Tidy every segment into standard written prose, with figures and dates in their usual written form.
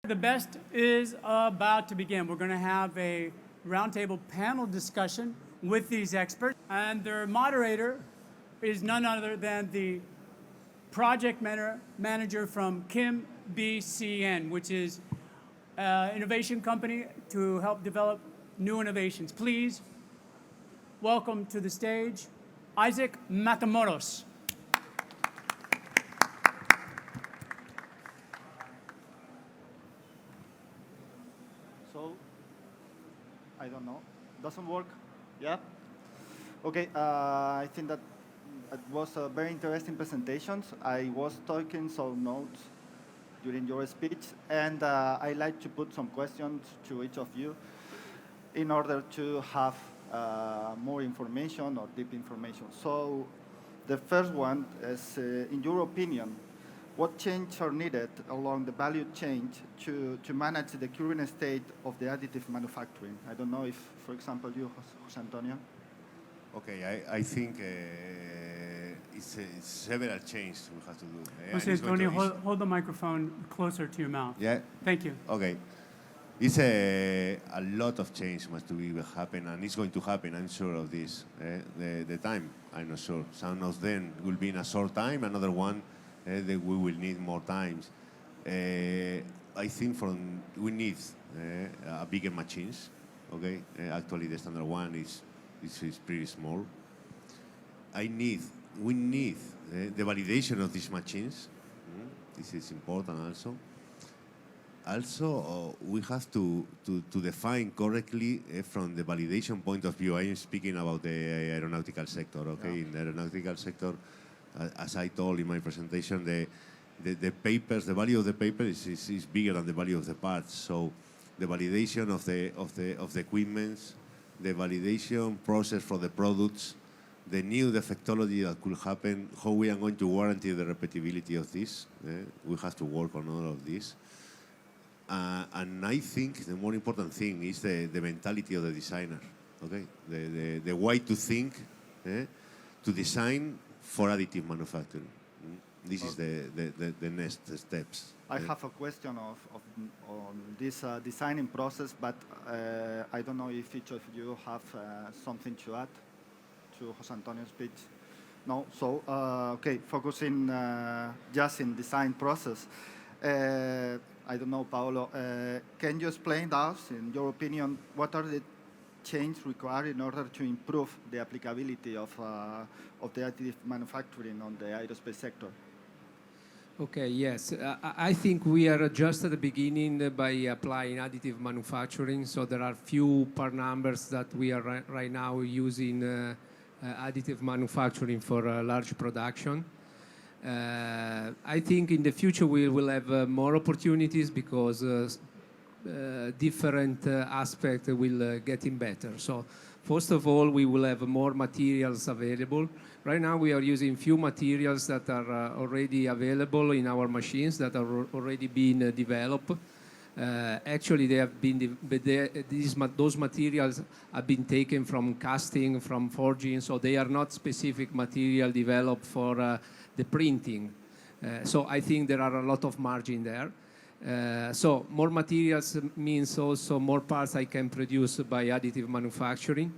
The best is about to begin. We're going to have a roundtable panel discussion with these experts, and their moderator is none other than the project manager from Kim BCN, which is an innovation company to help develop new innovations. Please welcome to the stage Isaac Matamoros. I don't know. Doesn't work? Yeah? Okay, I think that it was a very interesting presentations. I was taking some notes during your speech, and I like to put some questions to each of you in order to have more information or deep information. So the first one is, in your opinion, what changes are needed along the value chain to manage the current state of the additive manufacturing? I don't know if, for example, you, Jose Antonio. Okay, I think it's several changes we have to do. Jose Antonio, hold the microphone closer to your mouth. Yeah. Thank you. Okay. It's a lot of change must happen, and it's going to happen, I'm sure of this. The time, I'm not sure. Some of them will be in a short time, another one that we will need more times. I think we need bigger machines. Okay, actually the standard one is pretty small. We need the validation of these machines. This is important also. Also, we have to define correctly from the validation point of view. I am speaking about the aeronautical sector. Okay, yeah. In the aeronautical sector, as I told in my presentation, the papers, the value of the paper is bigger than the value of the parts. So the validation of the equipments, the validation process for the products, the new defectology that could happen, how we are going to guarantee the repeatability of this. We have to work on all of this. And I think the more important thing is the mentality of the designer. Okay, the way to think, to design for additive manufacturing. This is the next steps. I have a question on this designing process, but I don't know if each of you have something to add to Jose Antonio's speech. No? So, okay, focusing just in design process. I don't know, Paolo, can you explain to us, in your opinion, what are the changes required in order to improve the applicability of the additive manufacturing on the aerospace sector? Okay, yes. I think we are just at the beginning by applying additive manufacturing. So there are few part numbers that we are right now using additive manufacturing for large production. I think in the future we will have more opportunities because different aspects will getting better. So first of all, we will have more materials available. Right now we are using few materials that are already available in our machines that are already being developed. Actually, they have been those materials have been taken from casting, from forging, so they are not specific material developed for the printing. So I think there are a lot of margin there. So more materials means also more parts I can produce by additive manufacturing.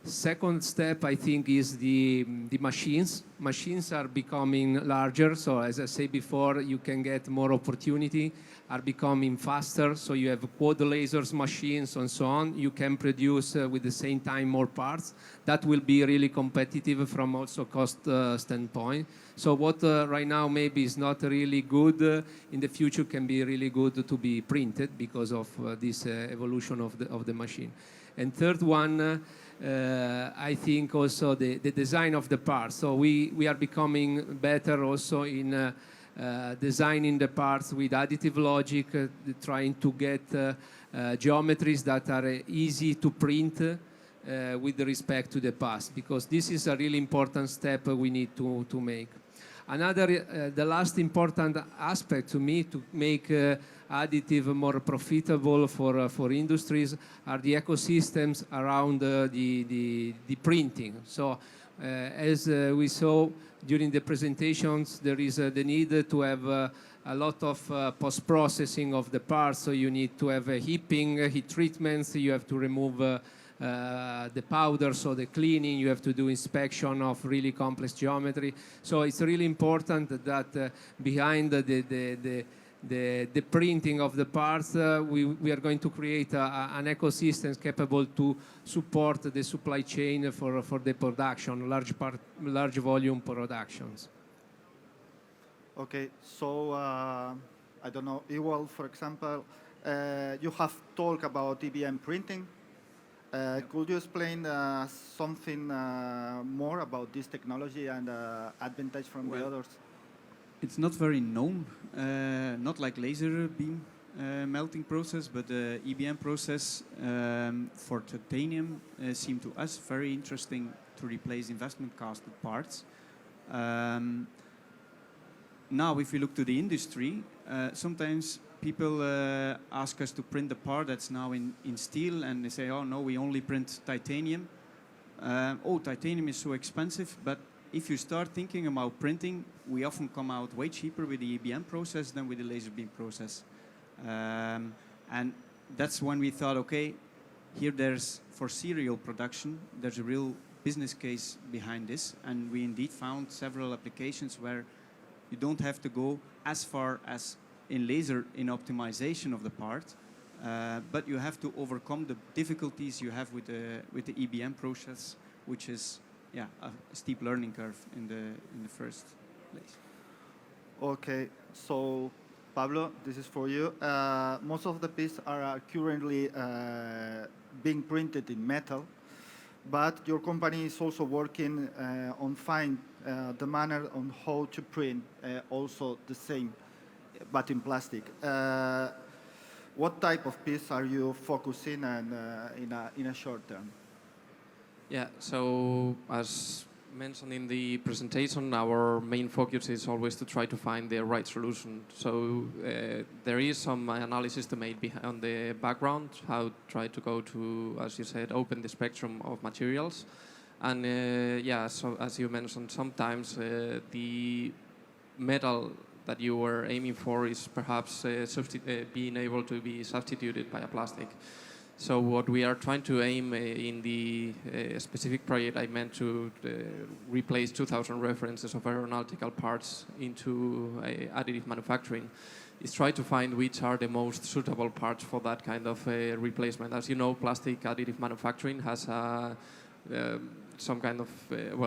Second step, I think, is the machines. Machines are becoming larger, so as I said before, you can get more opportunity, are becoming faster, so you have quad lasers machines and so on. You can produce with the same time more parts. That will be really competitive from also cost standpoint. So what right now maybe is not really good, in the future can be really good to be printed because of this evolution of the machine. And third one, I think also the design of the parts. So we are becoming better also in designing the parts with additive logic, trying to get geometries that are easy to print with respect to the past, because this is a really important step we need to make. Another, the last important aspect to me to make additive more profitable for industries are the ecosystems around the printing. So As we saw during the presentations, there is the need to have a lot of post-processing of the parts. So you need to have heaping, heat treatments. You have to remove the powder, so the cleaning. You have to do inspection of really complex geometry. So it's really important that behind the printing of the parts, we are going to create an ecosystem capable to support the supply chain for the production, large volume productions. Okay, so I don't know, Ewald, for example, you have talked about EBM printing. Could you explain something more about this technology and advantage from the others? It's not very known, not like laser beam melting process, but the EBM process for titanium seemed to us very interesting to replace investment costed parts. Now, if we look to the industry, sometimes people ask us to print the part that's now in steel, and they say, oh no, we only print titanium. Oh, titanium is so expensive, but if you start thinking about printing, we often come out way cheaper with the EBM process than with the laser beam process. And that's when we thought, okay, here there's, for serial production, there's a real business case behind this. And we indeed found several applications where you don't have to go as far as in laser in optimization of the part, but you have to overcome the difficulties you have with the EBM process, which is a steep learning curve in the first place. Okay, so Pablo, this is for you. Most of the pieces are currently being printed in metal, but your company is also working on find the manner on how to print also the same, but in plastic. What type of piece are you focusing on in a short term? Yeah, so as mentioned in the presentation, our main focus is always to try to find the right solution. So there is some analysis to make on the background, how to try to go to, as you said, open the spectrum of materials. And so as you mentioned, sometimes the metal that you were aiming for is perhaps being able to be substituted by a plastic. So what we are trying to aim in the specific project, I meant to replace 2,000 references of aeronautical parts into additive manufacturing, is try to find which are the most suitable parts for that kind of replacement. As you know, plastic additive manufacturing has some kind of,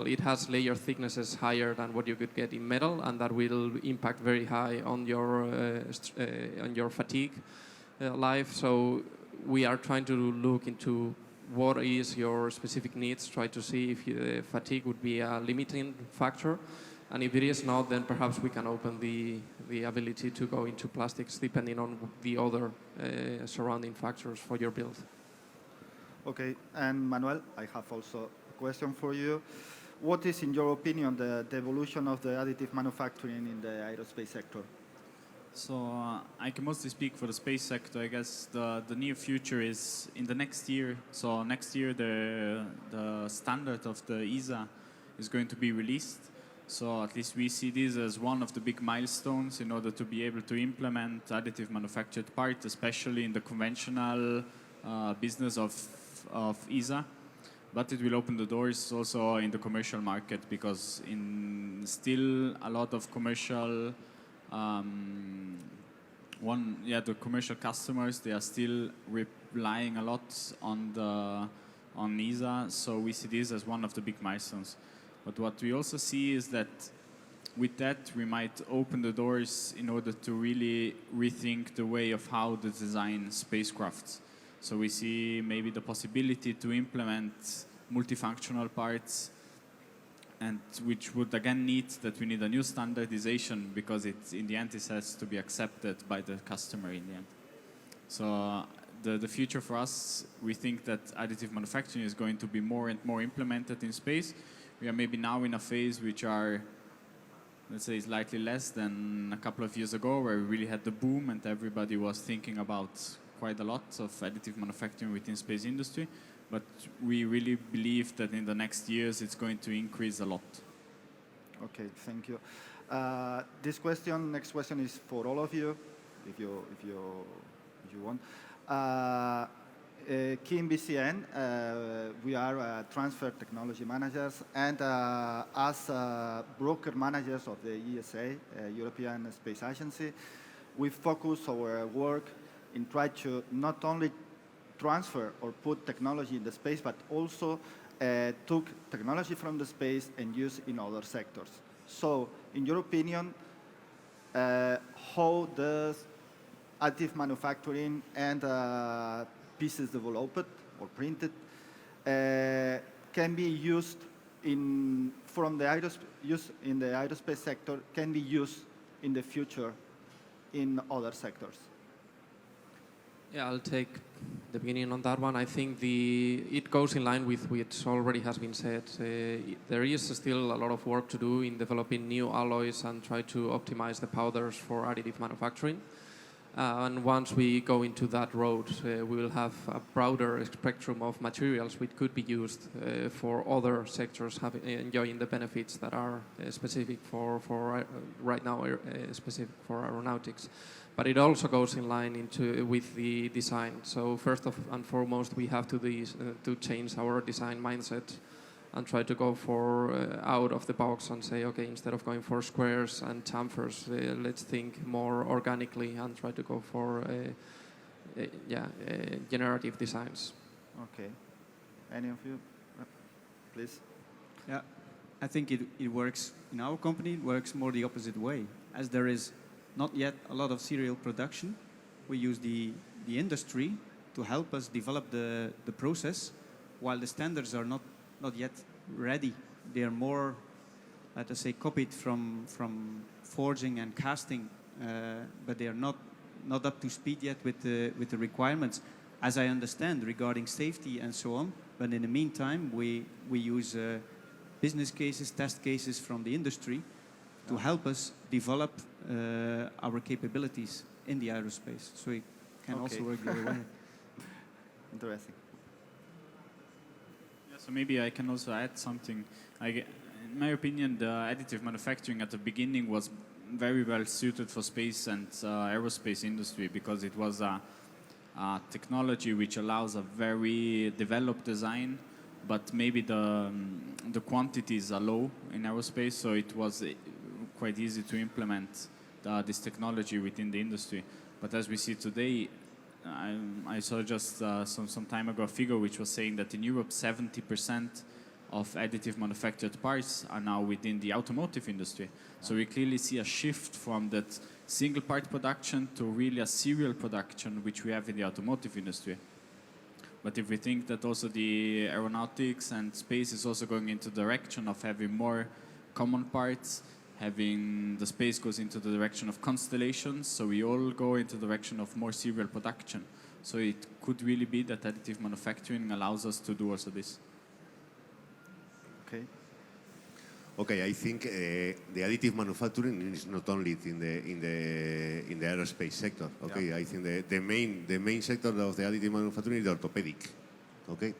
it has layer thicknesses higher than what you could get in metal, and that will impact very high on your fatigue life. So we are trying to look into what is your specific needs, try to see if fatigue would be a limiting factor. And if it is not, then perhaps we can open the ability to go into plastics depending on the other surrounding factors for your build. Okay, and Manuel, I have also a question for you. What is, in your opinion, the evolution of the additive manufacturing in the aerospace sector? So I can mostly speak for the space sector. I guess the near future is in the next year. So next year the standard of the ESA is going to be released. So at least we see this as one of the big milestones in order to be able to implement additive manufactured parts, especially in the conventional business of ESA. But it will open the doors also in the commercial market, because in still a lot of commercial the commercial customers, they are still relying a lot on ESA, so we see this as one of the big milestones. But what we also see is that with that we might open the doors in order to really rethink the way of how to design spacecrafts. So we see maybe the possibility to implement multifunctional parts, and which would again need that we need a new standardization, because in the end it has to be accepted by the customer in the end. So the future for us, we think that additive manufacturing is going to be more and more implemented in space. We are maybe now in a phase which are, let's say, slightly less than a couple of years ago, where we really had the boom and everybody was thinking about quite a lot of additive manufacturing within space industry. but we really believe that in the next years it's going to increase a lot. Okay, thank you. Next question is for all of you, if you want. Key in BCN, we are transfer technology managers, and as broker managers of the ESA, European Space Agency, we focus our work in try to not only transfer or put technology in the space, but also took technology from the space and use in other sectors. So, in your opinion, how does additive manufacturing and pieces developed or printed can be used in the aerospace sector, can be used in the future in other sectors? Yeah, I'll take the beginning on that one. I think it goes in line with what already has been said. There is still a lot of work to do in developing new alloys and try to optimize the powders for additive manufacturing. And once we go into that road, we will have a broader spectrum of materials which could be used for other sectors enjoying the benefits that are specific for right now, specific for aeronautics. But it also goes in line with the design. So first and foremost, we have to change our design mindset and try to go for out of the box and say, okay, instead of going for squares and chamfers, let's think more organically and try to go for generative designs. Okay. Any of you, please? Yeah, I think it works in our company. It works more the opposite way. As there is not yet a lot of serial production, we use the industry to help us develop the process, while the standards are not yet ready. They are more, let us say, copied from forging and casting, but they are not up to speed yet with the requirements, as I understand, regarding safety and so on. But in the meantime, we use business cases, test cases from the industry to help us develop our capabilities in the aerospace. So it can also work the other way. Interesting. So maybe I can also add something. In my opinion, the additive manufacturing at the beginning was very well suited for space and aerospace industry, because it was a technology which allows a very developed design, but maybe the quantities are low in aerospace, so it was quite easy to implement this technology within the industry. But as we see today, I saw just some time ago a figure which was saying that in Europe 70% of additive manufactured parts are now within the automotive industry. So we clearly see a shift from that single part production to really a serial production which we have in the automotive industry. But if we think that also the aeronautics and space is also going into the direction of having more common parts, having the space goes into the direction of constellations, so we all go into the direction of more serial production. So it could really be that additive manufacturing allows us to do also this. Okay. Okay, I think the additive manufacturing is not only in the aerospace sector. Okay, yeah. I think the main sector of the additive manufacturing is orthopedic, okay,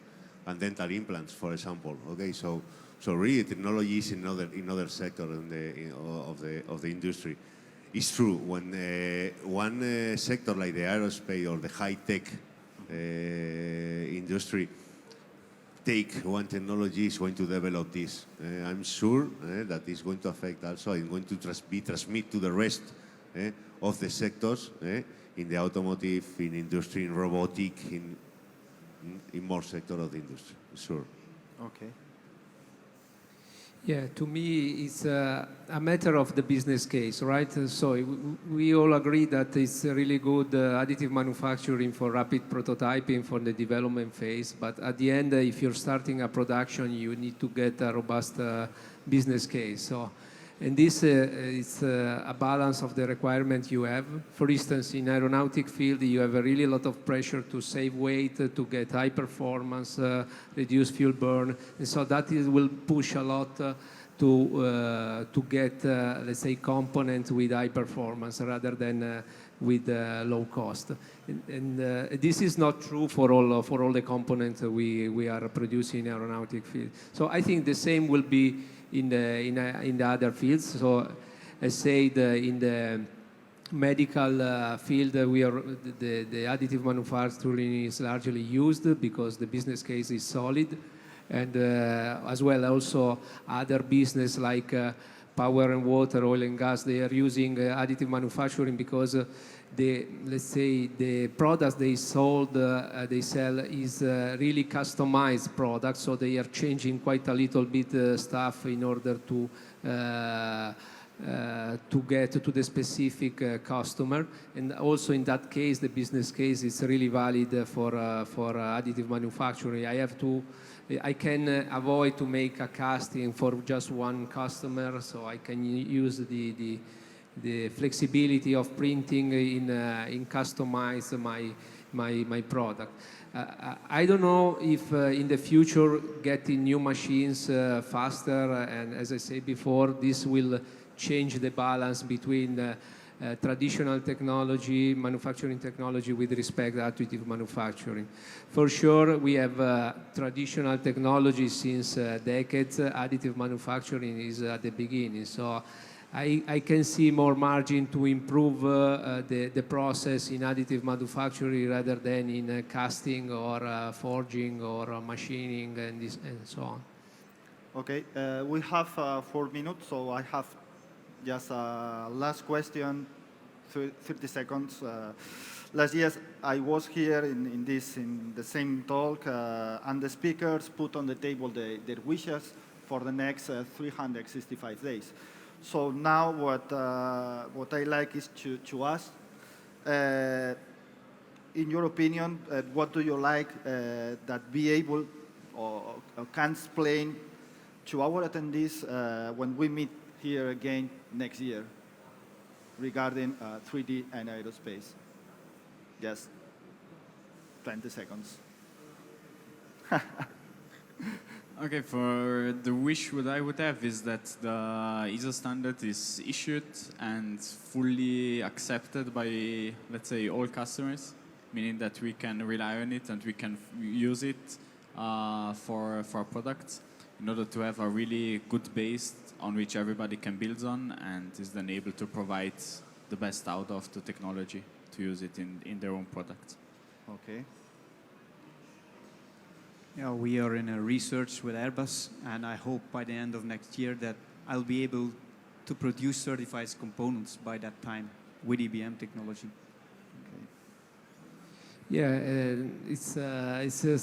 and dental implants, for example. Okay, so really technology is in other sector of the industry. It's true when one sector like the aerospace or the high tech industry take one technology is going to develop this. I'm sure that it's going to affect also, it's going to be transmit to the rest of the sectors in the automotive, in industry, in robotic, in more sector of the industry, sure. Okay. Yeah, to me, it's a matter of the business case, right? So we all agree that it's really good additive manufacturing for rapid prototyping for the development phase. But at the end, if you're starting a production, you need to get a robust business case. So, and this is a balance of the requirement you have. For instance, in aeronautic field, you have a really lot of pressure to save weight, to get high performance, reduce fuel burn. And so that will push a lot to get, let's say, components with high performance rather than with low cost. And this is not true for all the components we are producing in aeronautic field. So I think the same will be in the other fields. So as said, in the medical field, the additive manufacturing is largely used because the business case is solid, and as well also other business like power and water, oil and gas, they are using additive manufacturing because let's say the products they sell is really customized products, so they are changing quite a little bit stuff in order to get to the specific customer. And also in that case, the business case is really valid for additive manufacturing. I can avoid to make a casting for just one customer, so I can use the flexibility of printing in customize my product. I don't know if in the future getting new machines faster, and as I said before, this will change the balance between traditional technology, manufacturing technology with respect to additive manufacturing. For sure, we have traditional technology since decades. Additive manufacturing is at the beginning. So I can see more margin to improve the process in additive manufacturing rather than in casting or forging or machining and so on. Okay, we have 4 minutes, so I have just a last question, 30 seconds. Last year, I was here in the same talk, and the speakers put on the table their wishes for the next 365 days. So now what I like is to ask, in your opinion, what do you like that be able or can explain to our attendees when we meet here again next year regarding 3D and aerospace? Just 20 seconds. Okay, for the wish what I would have is that the ISO standard is issued and fully accepted by, let's say, all customers, meaning that we can rely on it and we can use it for our products in order to have a really good base on which everybody can build on and is then able to provide the best out of the technology to use it in their own products. Okay. Yeah, we are in a research with Airbus, and I hope by the end of next year that I'll be able to produce certified components by that time with EBM technology. Yeah, it's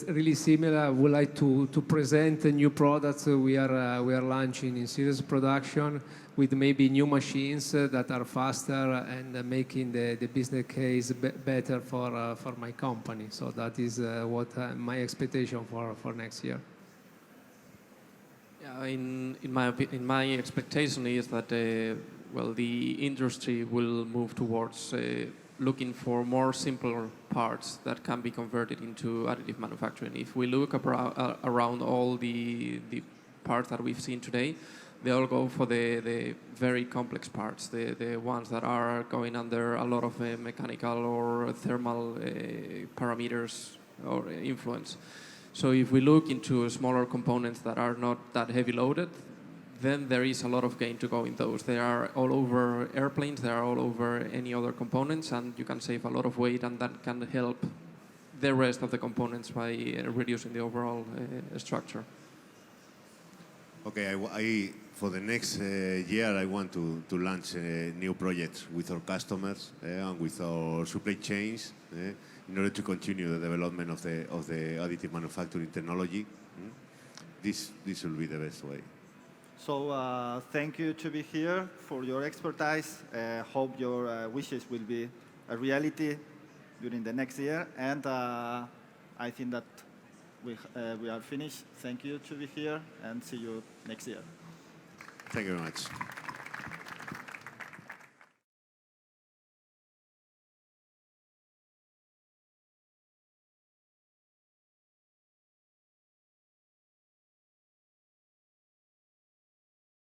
really similar. I would like to present new products we are launching in serious production with maybe new machines that are faster and making the business case better for my company. So that is what my expectation for next year. Yeah, in my expectation is that the industry will move towards looking for more simpler parts that can be converted into additive manufacturing. If we look around all the parts that we've seen today, they all go for the very complex parts, the ones that are going under a lot of mechanical or thermal parameters or influence. So if we look into smaller components that are not that heavy loaded, then there is a lot of gain to go in those. They are all over airplanes, they are all over any other components, and you can save a lot of weight, and that can help the rest of the components by reducing the overall structure. Okay, for the next year, I want to launch new projects with our customers and with our supply chains in order to continue the development of the additive manufacturing technology. This will be the best way. So thank you to be here for your expertise. Hope your wishes will be a reality during the next year. And I think that we are finished. Thank you to be here and see you next year. Thank you very much.